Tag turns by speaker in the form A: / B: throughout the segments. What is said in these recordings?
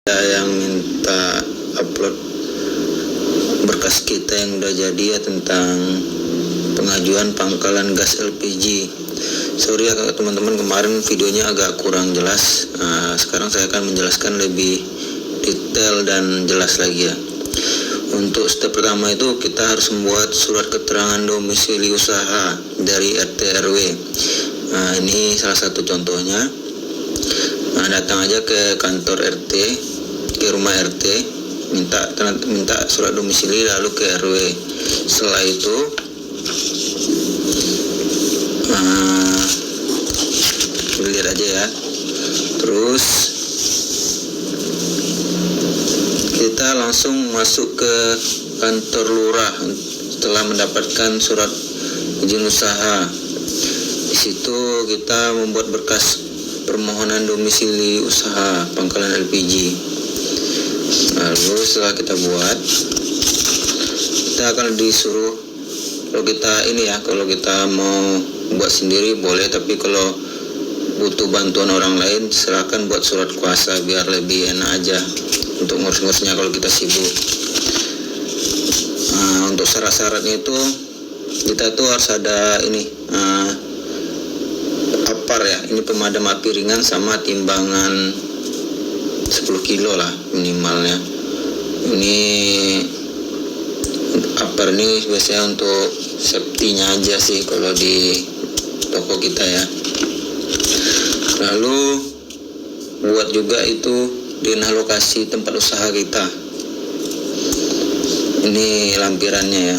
A: yang minta upload berkas kita yang udah jadi ya, tentang pengajuan pangkalan gas LPG. Sorry ya teman-teman, kemarin videonya agak kurang jelas. Sekarang saya akan menjelaskan lebih detail dan jelas lagi ya. Untuk step pertama itu kita harus membuat surat keterangan domisili usaha dari RT RW. Ini salah satu contohnya. Datang aja ke kantor RT, ke rumah RT, minta surat domisili, lalu ke RW. Setelah itu lihat aja ya. Terus kita langsung masuk ke kantor lurah setelah mendapatkan surat izin usaha. Di situ kita membuat berkas permohonan domisili usaha pangkalan LPG. Lalu setelah kita buat, kita akan disuruh, kalau kita mau buat sendiri boleh, tapi kalau butuh bantuan orang lain silakan buat surat kuasa biar lebih enak aja untuk ngurus-ngurusnya kalau kita sibuk. Untuk syarat-syaratnya itu kita tuh harus ada APAR ya, ini pemadam api ringan sama timbangan 10 kilo lah minimalnya. Ini APAR ini biasanya untuk safety-nya aja sih kalau di toko kita ya. Lalu buat juga itu DNA lokasi tempat usaha kita. Ini lampirannya ya.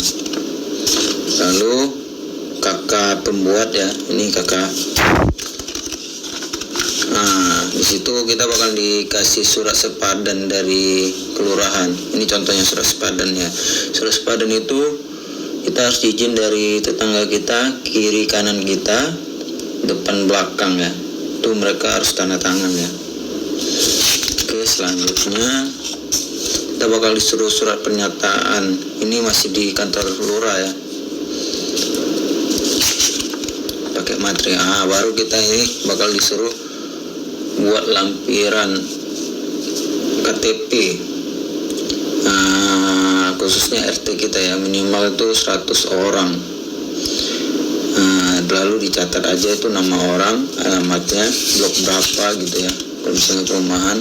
A: Lalu kakak pembuat ya, ini kakak. Di situ kita bakal dikasih surat sepadan dari kelurahan. Ini contohnya surat sepadannya. Surat sepadan itu kita harus izin dari tetangga kita, kiri kanan kita, depan belakang ya. Itu mereka harus tanda tangan ya. Oke, selanjutnya kita bakal disuruh surat pernyataan. Ini masih di kantor lurah ya, pakai materi. Baru kita ini bakal disuruh buat lampiran KTP, khususnya RT kita ya, minimal itu 100 orang. Lalu dicatat aja itu nama orang, alamatnya, blok berapa gitu ya, kalau misalnya perumahan.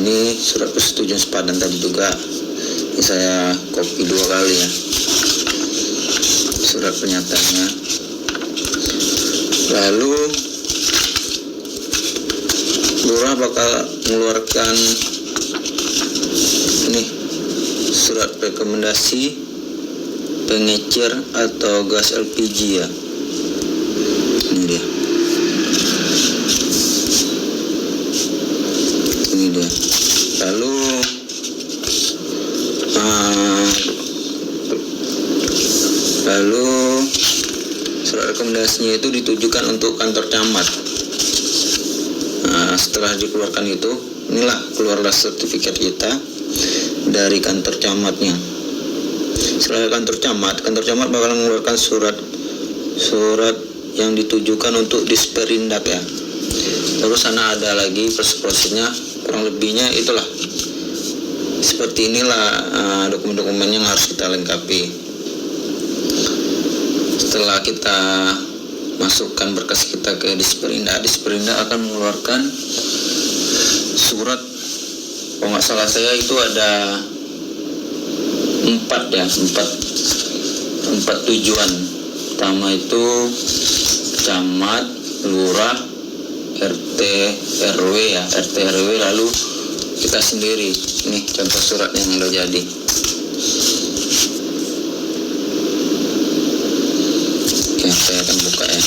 A: Ini surat persetujuan sepadan tadi juga, ini saya copy 2 kali ya, surat pernyataannya. Lalu lurah bakal mengeluarkan ini surat rekomendasi pengecer atau gas LPG ya. Ini dia. Lalu surat rekomendasinya itu ditujukan untuk kantor camat. Setelah dikeluarkan itu, inilah keluarlah sertifikat kita dari kantor camatnya. Setelah kantor camat bakal mengeluarkan surat yang ditujukan untuk Disperindak ya. Terus sana ada lagi prosesnya, kurang lebihnya itulah. Seperti inilah dokumen-dokumen yang harus kita lengkapi. Setelah kita masukkan berkas kita ke Disperindak akan mengeluarkan surat, kalau nggak salah saya itu ada 4 tujuan. Pertama itu camat, lurah, RT RW ya, RT RW, lalu kita sendiri. Ini contoh surat yang udah jadi. Oke, saya akan buka ya.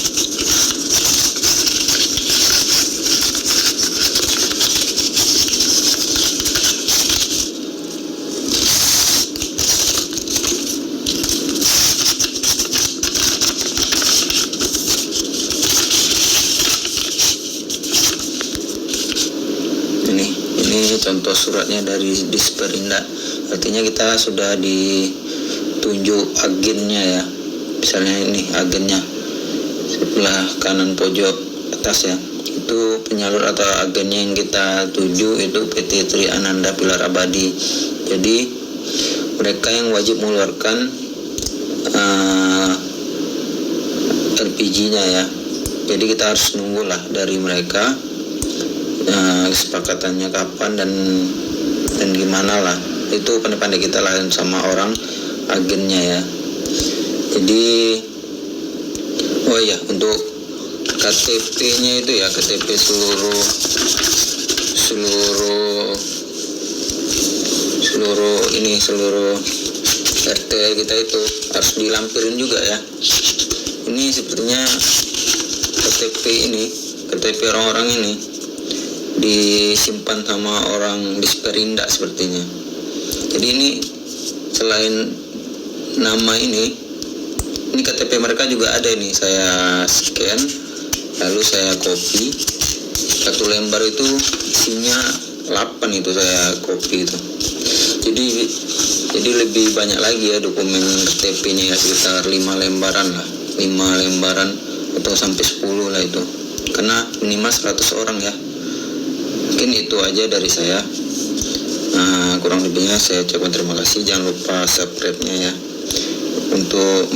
A: Ini contoh suratnya dari Disperindak. Artinya kita sudah ditunjuk agennya ya. Misalnya ini agennya sebelah kanan pojok atas ya, Itu penyalur atau agennya yang kita tuju itu PT Tri Ananda Pilar Abadi. Jadi mereka yang wajib mengeluarkan LPG-nya ya. Jadi kita harus nunggulah dari mereka kesepakatannya kapan dan gimana lah. Itu pandai-pandai kita lah sama orang agennya ya. Jadi oh iya, untuk KTP-nya itu ya, KTP seluruh RT kita itu harus dilampirin juga ya. Ini sepertinya KTP orang-orang ini disimpan sama orang di Sperindak sepertinya. Jadi ini selain nama ini KTP mereka juga ada ini. Saya scan, lalu saya copy. Satu lembar itu isinya 8 itu saya copy itu. Jadi lebih banyak lagi ya dokumen KTP-nya ya, sekitar 5 lembaran lah. 5 lembaran atau sampai 10 lah itu. Karena minimal 100 orang ya. Mungkin itu aja dari saya. Kurang lebihnya saya ucapkan terima kasih. Jangan lupa subscribe-nya ya. Untuk